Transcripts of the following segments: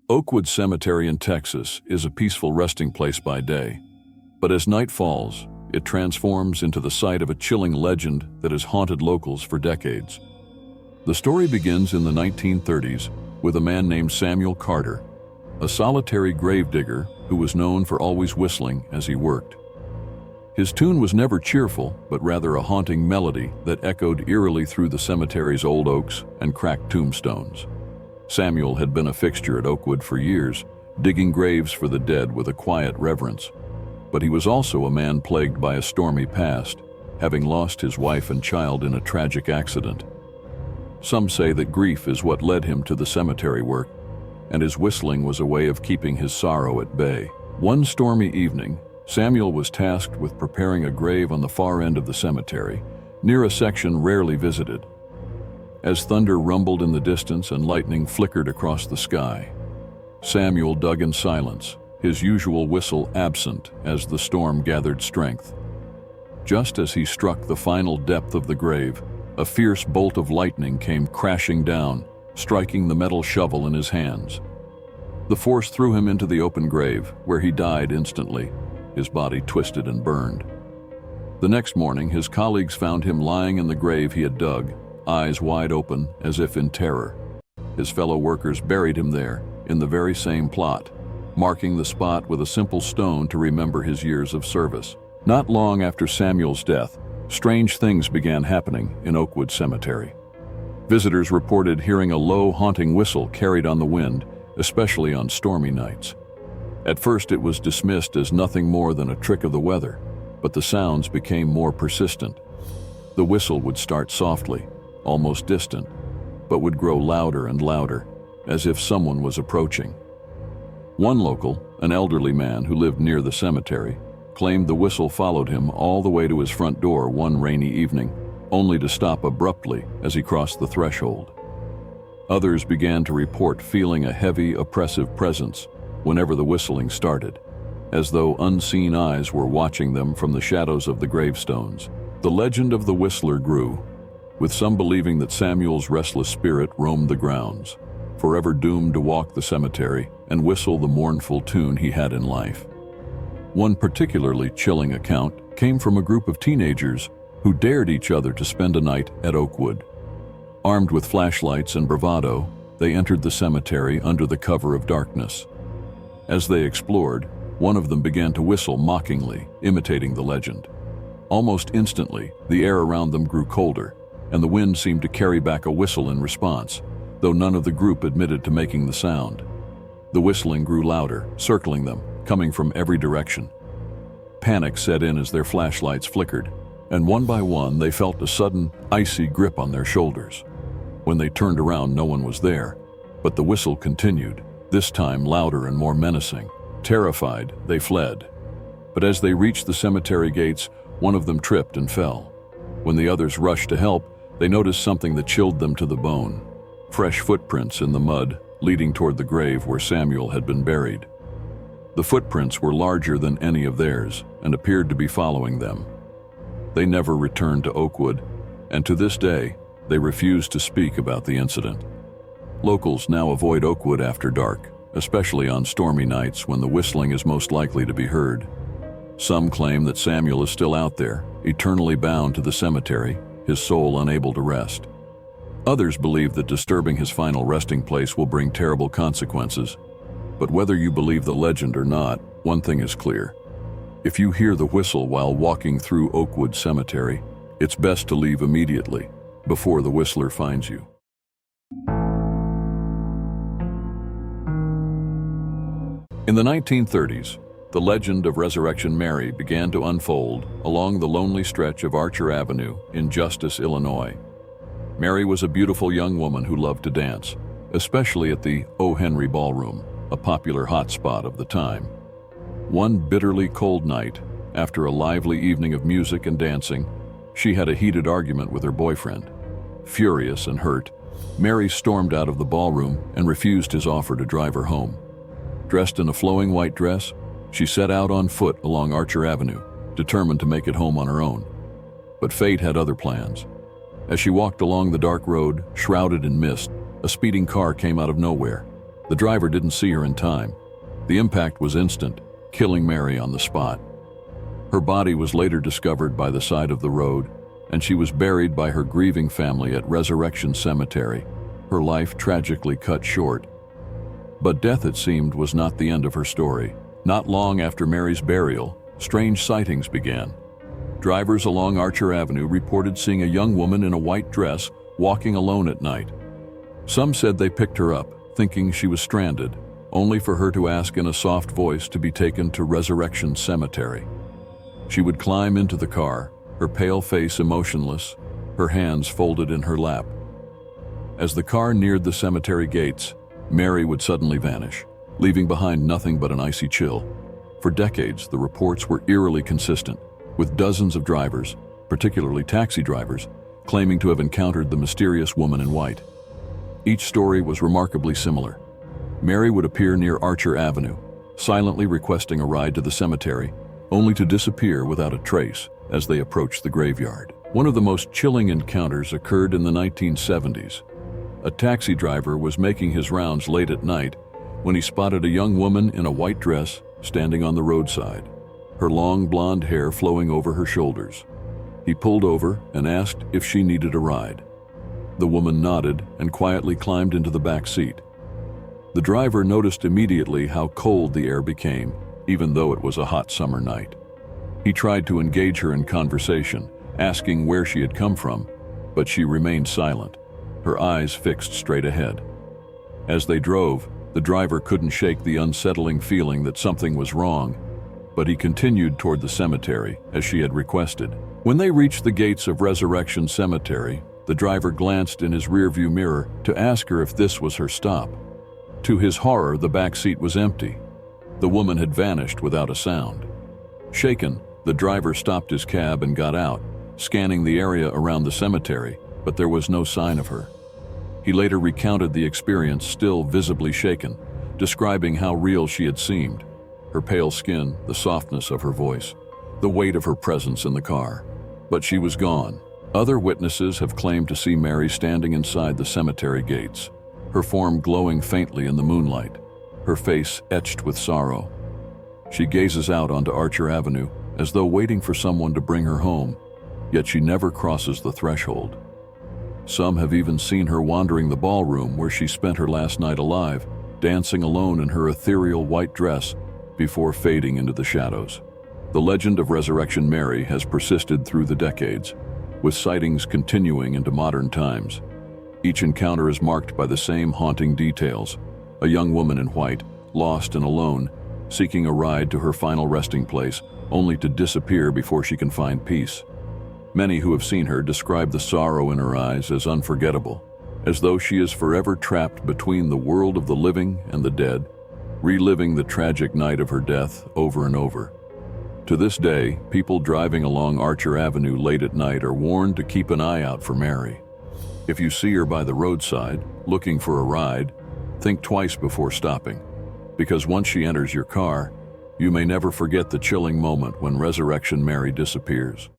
Oakwood Cemetery in Texas is a peaceful resting place by day, but as night falls, it transforms into the site of a chilling legend that has haunted locals for decades. The story begins in the 1930s with a man named Samuel Carter, a solitary gravedigger who was known for always whistling as he worked. His tune was never cheerful, but rather a haunting melody that echoed eerily through the cemetery's old oaks and cracked tombstones. Samuel had been a fixture at Oakwood for years, digging graves for the dead with a quiet reverence. But he was also a man plagued by a stormy past, having lost his wife and child in a tragic accident. Some say that grief is what led him to the cemetery work, and his whistling was a way of keeping his sorrow at bay. One stormy evening, Samuel was tasked with preparing a grave on the far end of the cemetery, near a section rarely visited. As thunder rumbled in the distance and lightning flickered across the sky, Samuel dug in silence, his usual whistle absent as the storm gathered strength. Just as he struck the final depth of the grave, a fierce bolt of lightning came crashing down, striking the metal shovel in his hands. The force threw him into the open grave, where he died instantly, his body twisted and burned. The next morning, his colleagues found him lying in the grave he had dug, eyes wide open as if in terror. His fellow workers buried him there, in the very same plot, marking the spot with a simple stone to remember his years of service. Not long after Samuel's death, strange things began happening in Oakwood Cemetery. Visitors reported hearing a low, haunting whistle carried on the wind, especially on stormy nights. At first it was dismissed as nothing more than a trick of the weather, but the sounds became more persistent. The whistle would start softly, almost distant, but would grow louder and louder, as if someone was approaching. One local, an elderly man who lived near the cemetery, claimed the whistle followed him all the way to his front door one rainy evening, only to stop abruptly as he crossed the threshold. Others began to report feeling a heavy, oppressive presence whenever the whistling started, as though unseen eyes were watching them from the shadows of the gravestones. The legend of the whistler grew, with some believing that Samuel's restless spirit roamed the grounds, forever doomed to walk the cemetery and whistle the mournful tune he had in life. One particularly chilling account came from a group of teenagers who dared each other to spend a night at Oakwood. Armed with flashlights and bravado, they entered the cemetery under the cover of darkness. As they explored, one of them began to whistle mockingly, imitating the legend. Almost instantly, the air around them grew colder, and the wind seemed to carry back a whistle in response, though none of the group admitted to making the sound. The whistling grew louder, circling them, coming from every direction. Panic set in as their flashlights flickered, and one by one they felt a sudden, icy grip on their shoulders. When they turned around, no one was there, but the whistle continued, this time louder and more menacing. Terrified, they fled. But as they reached the cemetery gates, one of them tripped and fell. When the others rushed to help, they noticed something that chilled them to the bone. Fresh footprints in the mud, leading toward the grave where Samuel had been buried. The footprints were larger than any of theirs and appeared to be following them. They never returned to Oakwood, and to this day, they refuse to speak about the incident. Locals now avoid Oakwood after dark, especially on stormy nights when the whistling is most likely to be heard. Some claim that Samuel is still out there, eternally bound to the cemetery, his soul unable to rest. Others believe that disturbing his final resting place will bring terrible consequences. But whether you believe the legend or not, one thing is clear. If you hear the whistle while walking through Oakwood Cemetery, it's best to leave immediately, before the whistler finds you. In the 1930s, the legend of Resurrection Mary began to unfold along the lonely stretch of Archer Avenue in Justice, Illinois. Mary was a beautiful young woman who loved to dance, especially at the O. Henry Ballroom, a popular hotspot of the time. One bitterly cold night, after a lively evening of music and dancing, she had a heated argument with her boyfriend. Furious and hurt, Mary stormed out of the ballroom and refused his offer to drive her home. Dressed in a flowing white dress, she set out on foot along Archer Avenue, determined to make it home on her own. But fate had other plans. As she walked along the dark road, shrouded in mist, a speeding car came out of nowhere. The driver didn't see her in time. The impact was instant, killing Mary on the spot. Her body was later discovered by the side of the road, and she was buried by her grieving family at Resurrection Cemetery, her life tragically cut short. But death, it seemed, was not the end of her story. Not long after Mary's burial, strange sightings began. Drivers along Archer Avenue reported seeing a young woman in a white dress walking alone at night. Some said they picked her up, thinking she was stranded, only for her to ask in a soft voice to be taken to Resurrection Cemetery. She would climb into the car, her pale face emotionless, her hands folded in her lap. As the car neared the cemetery gates, Mary would suddenly vanish, leaving behind nothing but an icy chill. For decades, the reports were eerily consistent, with dozens of drivers, particularly taxi drivers, claiming to have encountered the mysterious woman in white. Each story was remarkably similar. Mary would appear near Archer Avenue, silently requesting a ride to the cemetery, only to disappear without a trace as they approached the graveyard. One of the most chilling encounters occurred in the 1970s. A taxi driver was making his rounds late at night when he spotted a young woman in a white dress standing on the roadside, her long blonde hair flowing over her shoulders. He pulled over and asked if she needed a ride. The woman nodded and quietly climbed into the back seat. The driver noticed immediately how cold the air became, even though it was a hot summer night. He tried to engage her in conversation, asking where she had come from, but she remained silent, her eyes fixed straight ahead. As they drove, the driver couldn't shake the unsettling feeling that something was wrong, but he continued toward the cemetery as she had requested. When they reached the gates of Resurrection Cemetery, the driver glanced in his rearview mirror to ask her if this was her stop. To his horror, the back seat was empty. The woman had vanished without a sound. Shaken, the driver stopped his cab and got out, scanning the area around the cemetery, but there was no sign of her. He later recounted the experience, still visibly shaken, describing how real she had seemed: her pale skin, the softness of her voice, the weight of her presence in the car. But she was gone. Other witnesses have claimed to see Mary standing inside the cemetery gates, her form glowing faintly in the moonlight, her face etched with sorrow. She gazes out onto Archer Avenue as though waiting for someone to bring her home, yet she never crosses the threshold. Some have even seen her wandering the ballroom where she spent her last night alive, dancing alone in her ethereal white dress before fading into the shadows. The legend of Resurrection Mary has persisted through the decades, with sightings continuing into modern times. Each encounter is marked by the same haunting details: a young woman in white, lost and alone, seeking a ride to her final resting place, only to disappear before she can find peace. Many who have seen her describe the sorrow in her eyes as unforgettable, as though she is forever trapped between the world of the living and the dead, reliving the tragic night of her death over and over. To this day, people driving along Archer Avenue late at night are warned to keep an eye out for Mary. If you see her by the roadside, looking for a ride, think twice before stopping, because once she enters your car, you may never forget the chilling moment when Resurrection Mary disappears.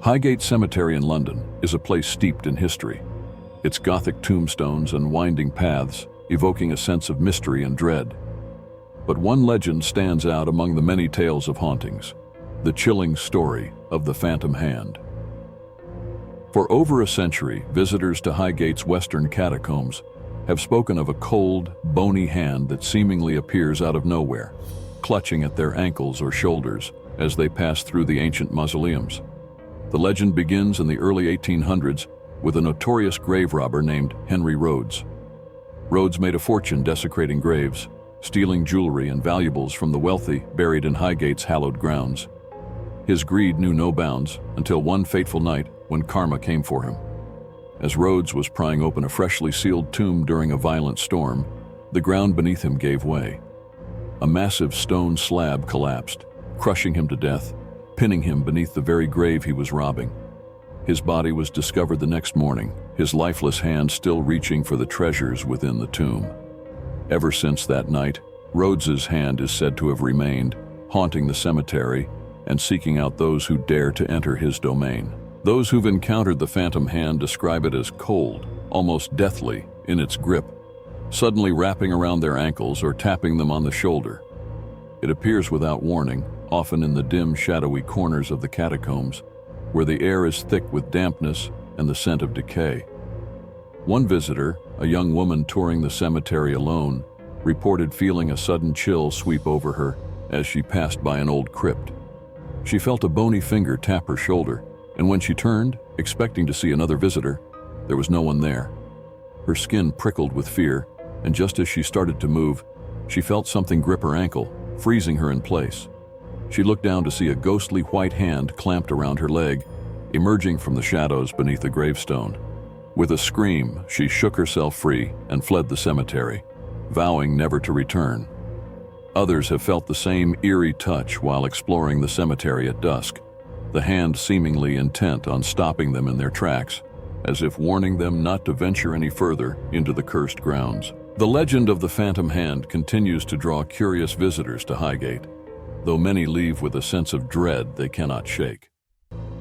Highgate Cemetery in London is a place steeped in history. Its Gothic tombstones and winding paths evoking a sense of mystery and dread. But one legend stands out among the many tales of hauntings: the chilling story of the Phantom Hand. For over a century, visitors to Highgate's western catacombs have spoken of a cold, bony hand that seemingly appears out of nowhere, clutching at their ankles or shoulders as they pass through the ancient mausoleums. The legend begins in the early 1800s with a notorious grave robber named Henry Rhodes. Rhodes made a fortune desecrating graves, stealing jewelry and valuables from the wealthy buried in Highgate's hallowed grounds. His greed knew no bounds until one fateful night when karma came for him. As Rhodes was prying open a freshly sealed tomb during a violent storm, the ground beneath him gave way. A massive stone slab collapsed, crushing him to death, pinning him beneath the very grave he was robbing. His body was discovered the next morning, his lifeless hand still reaching for the treasures within the tomb. Ever since that night, Rhodes's hand is said to have remained, haunting the cemetery and seeking out those who dare to enter his domain. Those who've encountered the Phantom Hand describe it as cold, almost deathly, in its grip, suddenly wrapping around their ankles or tapping them on the shoulder. It appears without warning, often in the dim, shadowy corners of the catacombs, where the air is thick with dampness and the scent of decay. One visitor, a young woman touring the cemetery alone, reported feeling a sudden chill sweep over her as she passed by an old crypt. She felt a bony finger tap her shoulder, and when she turned, expecting to see another visitor, there was no one there. Her skin prickled with fear, and just as she started to move, she felt something grip her ankle, freezing her in place. She looked down to see a ghostly white hand clamped around her leg, emerging from the shadows beneath the gravestone. With a scream, she shook herself free and fled the cemetery, vowing never to return. Others have felt the same eerie touch while exploring the cemetery at dusk, the hand seemingly intent on stopping them in their tracks, as if warning them not to venture any further into the cursed grounds. The legend of the Phantom Hand continues to draw curious visitors to Highgate, though many leave with a sense of dread they cannot shake.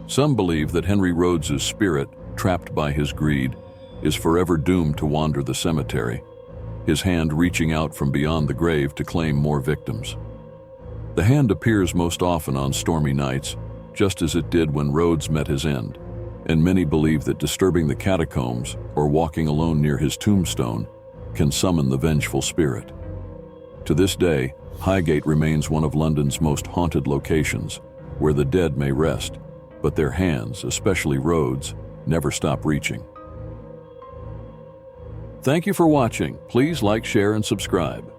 Some believe that Henry Rhodes's spirit, trapped by his greed, is forever doomed to wander the cemetery, his hand reaching out from beyond the grave to claim more victims. The hand appears most often on stormy nights, just as it did when Rhodes met his end, and many believe that disturbing the catacombs or walking alone near his tombstone can summon the vengeful spirit. To this day, Highgate remains one of London's most haunted locations, where the dead may rest, but their hands, especially Rhodes, never stop reaching. Thank you for watching. Please like, share, and subscribe.